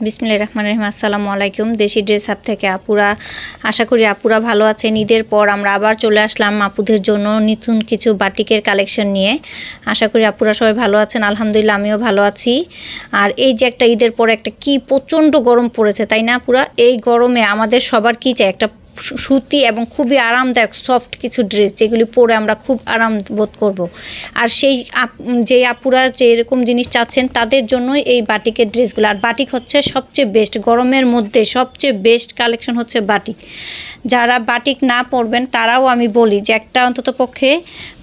বিসমিল্লাহির রহমানির রহিম। আসসালামু আলাইকুম। দেশি ড্রেস হাব থেকে আপুরা, আশা করি আপুরা ভালো আছেন। ঈদের পর আমরা আবার চলে আসলাম আপুদের জন্য নতুন কিছু বাটিকের কালেকশন নিয়ে। আশা করি আপুরা সবাই ভালো আছেন। আলহামদুলিল্লাহ আমিও ভালো আছি। আর এই যে একটা ঈদের পর একটা কি প্রচণ্ড গরম পড়েছে, তাই না আপুরা? এই গরমে আমাদের সবার কি চাই? একটা সুতি এবং খুবই আরামদায়ক সফট কিছু ড্রেস, যেগুলি পরে আমরা খুব আরাম বোধ করব। আর সেই যে আপুরা যে এরকম জিনিস চাচ্ছেন তাদের জন্যই এই বাটিকের ড্রেসগুলো। আর বাটিক হচ্ছে সবচেয়ে বেস্ট, গরমের মধ্যে সবচেয়ে বেস্ট কালেকশন হচ্ছে বাটিক। যারা বাটিক না পরবেন তারাও আমি বলি যে একটা অন্তত পক্ষে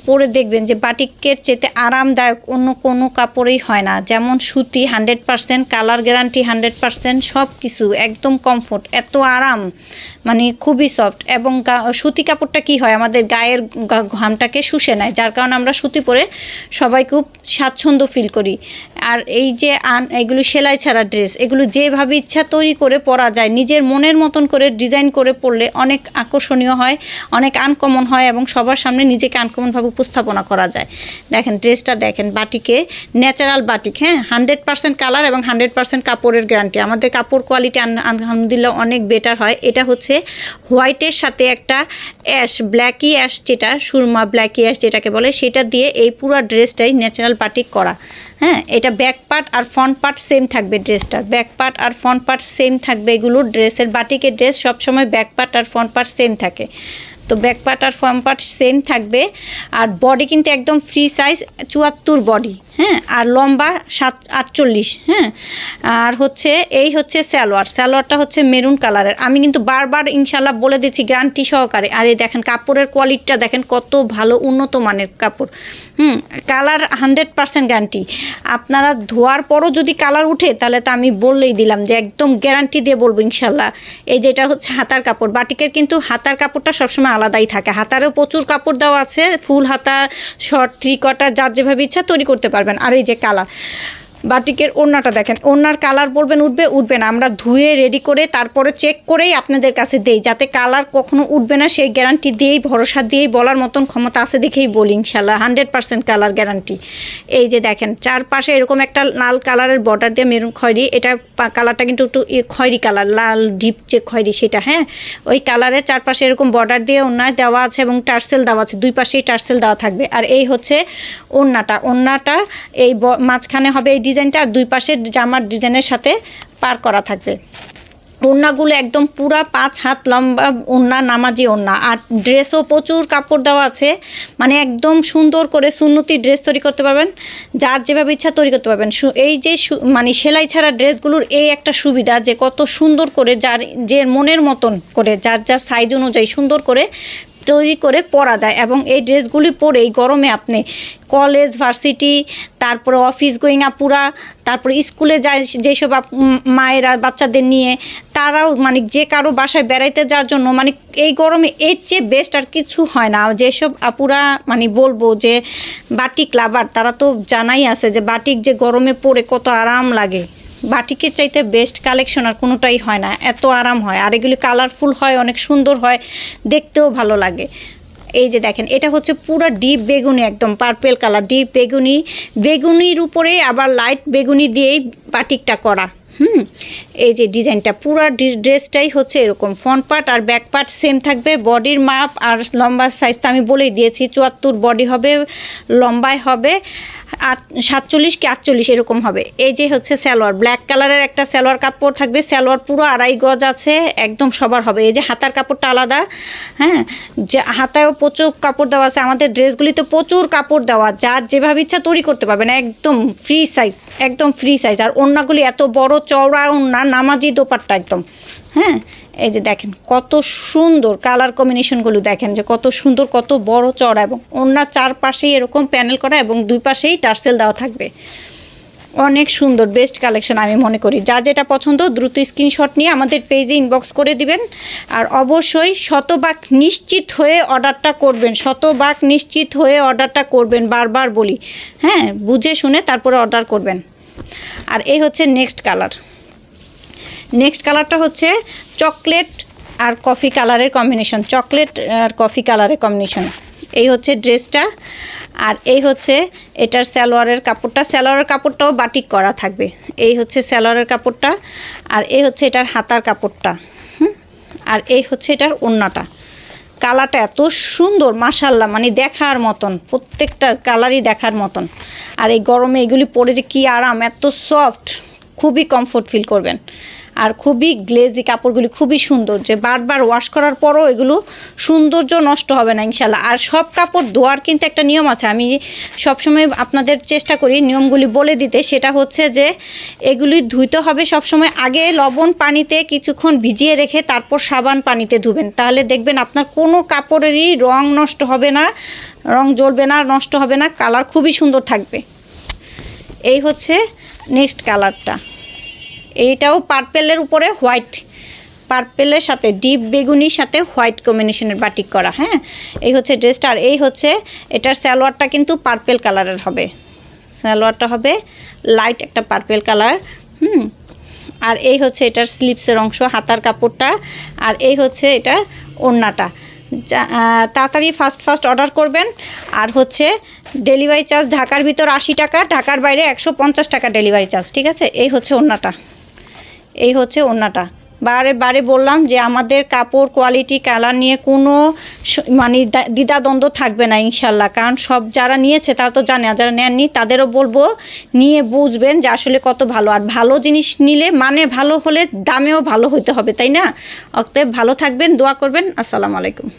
পরে দেখবেন যে বাটিকের চেতে আরামদায়ক অন্য কোনো কাপড়েই হয় না। যেমন সুতি 100%, কালার গ্যারান্টি 100%, সব কিছু একদম কমফোর্ট, এত আরাম, মানে খুবই সফট। এবং সুতি কাপড়টা কি হয়, আমাদের গায়ের ঘামটাকে শুষে নেয়, যার কারণে আমরা সুতি পরে সবাই খুব স্বাচ্ছন্দ্য ফিল করি। আর এই যে এগুলো সেলাই ছাড়া ড্রেস, এগুলো যেভাবে ইচ্ছা তৈরি করে পরা যায়, নিজের মনের মতন করে ডিজাইন করে পরলে অনেক আকর্ষণীয় হয়, অনেক আনকমন হয় এবং সবার সামনে নিজেকে আনকমনভাবে উপস্থাপনা করা যায়। দেখেন ড্রেসটা দেখেন, বাটিকে ন্যাচারাল বাটিক, হ্যাঁ, 100% কালার এবং 100% কাপড়ের গ্যারান্টি। আমাদের কাপড় কোয়ালিটি আলহামদুলিল্লাহ অনেক বেটার হয়। এটা হচ্ছে হোয়াইটের সাথে একটা অ্যাশ, ব্ল্যাকি অ্যাশ, যেটা সুরমা ব্ল্যাকি অ্যাশ যেটাকে বলে, সেটা দিয়ে এই পুরো ড্রেসটাই ন্যাচারাল বাটিক করা। হ্যাঁ, এটা ব্যাক পার্ট আর ফ্রন্ট পার্ট সেম থাকবে ড্রেসটার, ব্যাক পার্ট আর ফ্রন্ট পার্ট সেম থাকবে। এগুলোর ড্রেসের বাটিকের ড্রেস সবসময় ব্যাক পার্ট আর ফ্রন্ট পার্ট সেম থাকে, তো ব্যাক পার্ট আর ফ্রন্ট পার্ট সেম থাকবে। আর বডি কিন্তু একদম ফ্রি সাইজ 74 বডি, হ্যাঁ, আর লম্বা 48, হ্যাঁ। আর হচ্ছে এই হচ্ছে সালোয়ারটা হচ্ছে মেরুন কালারের। আমি কিন্তু বারবার ইনশাল্লাহ বলে দিচ্ছি গ্যারান্টি সহকারে। আর এই দেখেন কাপড়ের কোয়ালিটিটা দেখেন কত ভালো, উন্নত মানের কাপড়। Colour 100% guarantee. আপনারা ধোয়ার পরও যদি কালার উঠে তাহলে তো আমি বললেই দিলাম যে একদম গ্যারান্টি দিয়ে বলবো ইনশাল্লাহ। এই যেটা হচ্ছে হাতার কাপড়, বাটিকের কিন্তু হাতার কাপড়টা সবসময় আলাদাই থাকে। হাতারও প্রচুর কাপড় দেওয়া আছে, ফুল হাতা, শর্ট, 3 কোয়ার্টার, যার যেভাবে ইচ্ছা তৈরি করতে পারবেন। আর এই যে কালার, বাটিকের ওড়নাটা দেখেন, ওড়নার কালার বলবেন উঠবে না, আমরা ধুয়ে রেডি করে তারপরে চেক করেই আপনাদের কাছে দেই, যাতে কালার কখনো উঠবে না সেই গ্যারান্টি দিয়েই, ভরসা দিয়েই বলার মতন ক্ষমতা আছে দেখেই বলি ইনশাল্লাহ 100% কালার গ্যারান্টি। এই যে দেখেন চারপাশে এরকম একটা লাল কালারের বর্ডার দিয়ে মেরুন খয়েরি, এটা কালারটা কিন্তু একটু খয়েরি কালার, লাল ডিপ যে খয়েরি সেটা, হ্যাঁ, ওই কালারের চারপাশে এরকম বর্ডার দিয়ে ওড়নায় দেওয়া আছে এবং টার্সেল দেওয়া আছে, দুই পাশেই টার্সেল দেওয়া থাকবে। আর এই হচ্ছে ওড়নাটা এই মাঝখানে হবে এই ডিজাইনটা, আর দুই পাশের জামার ডিজাইনের সাথে পার করা থাকবে। ওড়নাগুলো একদম পুরা 5 হাত লম্বা ওড়না, নামাজি ওড়না। আর ড্রেসও প্রচুর কাপড় দেওয়া আছে, মানে একদম সুন্দর করে সুন্নতি ড্রেস তৈরি করতে পারবেন, যার যেভাবে ইচ্ছা তৈরি করতে পারবেন। এই যে মানে সেলাই ছাড়া ড্রেসগুলোর এই একটা সুবিধা যে কত সুন্দর করে যার যে মনের মতন করে, যার যার সাইজ অনুযায়ী সুন্দর করে তৈরি করে পরা যায়। এবং এই ড্রেসগুলি পরে এই গরমে আপনি কলেজ, ভার্সিটি, তারপরে অফিস গোয়িং আপুরা, তারপরে স্কুলে যায় যেসব মায়েরা বাচ্চাদের নিয়ে, তারাও মানে যে কারো বাসায় বেড়াইতে যাওয়ার জন্য, মানে এই গরমে এর চেয়ে বেস্ট আর কিছু হয় না। যেসব আপুরা মানে বলবো যে বাটিক লাভার, তারা তো জানাই আছে যে বাটিক যে গরমে পরে কত আরাম লাগে। বাটিকের চাইতে বেস্ট কালেকশন আর কোনোটাই হয় না, এত আরাম হয়। আর এগুলি কালারফুল হয়, অনেক সুন্দর হয়, দেখতেও ভালো লাগে। এই যে দেখেন, এটা হচ্ছে পুরো ডিপ বেগুনি, একদম পার্পেল কালার, ডিপ বেগুনির উপরে আবার লাইট বেগুনি দিয়েই বাটিকটা করা। এই যে ডিজাইনটা, পুরো ড্রেসটাই হচ্ছে এরকম, ফ্রন্ট পার্ট আর ব্যাক পার্ট সেম থাকবে। বডির মাপ আর লম্বার সাইজ তো আমি বলেই দিয়েছি, 74 বডি হবে, লম্বায় হবে 47 কি 48 এরকম হবে। এই যে হচ্ছে সালোয়ার, ব্ল্যাক কালারের একটা সালোয়ার কাপড় থাকবে, সালোয়ার পুরো 2.5 গজ আছে, একদম সবার হবে। এই যে হাতার কাপড়টা আলাদা, হ্যাঁ, যে হাতায়ও প্রচুর কাপড় দেওয়া আছে। আমাদের ড্রেসগুলিতে প্রচুর কাপড় দেওয়া, যার যেভাবে ইচ্ছা তৈরি করতে পারবেন, একদম ফ্রি সাইজ, একদম ফ্রি সাইজ। আর ওড়নাগুলি এত বড় চওড়া ওড়না, নামাজি দোপাট্টা একদম, হ্যাঁ। এই যে দেখেন কত সুন্দর কালার কম্বিনেশনগুলো, দেখেন যে কত সুন্দর, কত বড় চওড়া, এবং ওড়নার চারপাশেই এরকম প্যানেল করা এবং দুই পাশেই টার্সেল দেওয়া থাকবে। অনেক সুন্দর, বেস্ট কালেকশন আমি মনে করি। যা যেটা পছন্দ দ্রুত স্ক্রিনশট নিয়ে আমাদের পেজে ইনবক্স করে দিবেন। আর অবশ্যই শতভাগ নিশ্চিত হয়ে অর্ডারটা করবেন, শতভাগ নিশ্চিত হয়ে অর্ডারটা করবেন, বারবার বলি, হ্যাঁ, বুঝে শুনে তারপরে অর্ডার করবেন। আর এই হচ্ছে নেক্সট কালারটা হচ্ছে চকলেট আর কফি কালারের কম্বিনেশন, চকলেট আর কফি কালারের কম্বিনেশন। এই হচ্ছে ড্রেসটা। আর এই হচ্ছে এটার সালোয়ারের কাপড়টাও বাটিক করা থাকবে। এই হচ্ছে সালোয়ারের কাপড়টা, আর এই হচ্ছে এটার হাতার কাপড়টা। আর এই হচ্ছে এটার ওড়নাটা। কালারটা এত সুন্দর মাশাআল্লাহ, মানে দেখার মতন, প্রত্যেকটা কালারই দেখার মতন। আর এই গরমে এগুলি পরে যে কী আরাম, এত সফট, খুবই কমফোর্ট ফিল করবেন। আর খুবই গ্লেজি কাপড়গুলি, খুবই সুন্দর, যে বারবার ওয়াশ করার পরও এগুলো সৌন্দর্য নষ্ট হবে না ইনশাল্লাহ। আর সব কাপড় ধোয়ার কিন্তু একটা নিয়ম আছে, আমি সবসময় আপনাদের চেষ্টা করি নিয়মগুলি বলে দিতে। সেটা হচ্ছে যে এগুলি ধুইতে হবে সবসময় আগে লবণ পানিতে কিছুক্ষণ ভিজিয়ে রেখে তারপর সাবান পানিতে ধুবেন, তাহলে দেখবেন আপনার কোনো কাপড়েরই রং নষ্ট হবে না, রং জ্বলবে না, নষ্ট হবে না, কালার খুবই সুন্দর থাকবে। এই হচ্ছে নেক্সট কালারটা, এইটাও পার্পেলের উপরে হোয়াইট, পার্পেলের সাথে ডিপ বেগুনির সাথে হোয়াইট কম্বিনেশনের বাটিক করা। হ্যাঁ, এই হচ্ছে ড্রেসটা। আর এই হচ্ছে এটার সালোয়ারটা কিন্তু পার্পেল কালারের হবে, সালোয়ারটা হবে লাইট একটা পার্পেল কালার। আর এই হচ্ছে এটার স্লিপসের অংশ, হাতার কাপড়টা। আর এই হচ্ছে এটার ওড়নাটা। তাড়াতাড়ি ফাস্ট অর্ডার করবেন। আর হচ্ছে ডেলিভারি চার্জ ঢাকার ভিতর 80 টাকা, ঢাকার বাইরে 150 টাকা ডেলিভারি চার্জ, ঠিক আছে। এই হচ্ছে ওড়নাটা, এই হচ্ছে ওড়নাটা। বারে বললাম যে আমাদের কাপড় কোয়ালিটি কালার নিয়ে কোনো মানে দ্বিধাদ্বন্দ্ব থাকবে না ইনশাল্লাহ, কারণ সব যারা নিয়েছে তারা তো জানে, আর যারা নেননি তাদেরও বলবো নিয়ে বুঝবেন যে আসলে কত ভালো। আর ভালো জিনিস নিলে মানে ভালো হলে দামেও ভালো হতে হবে, তাই না? অতএব ভালো থাকবেন, দোয়া করবেন। আসসালামু আলাইকুম।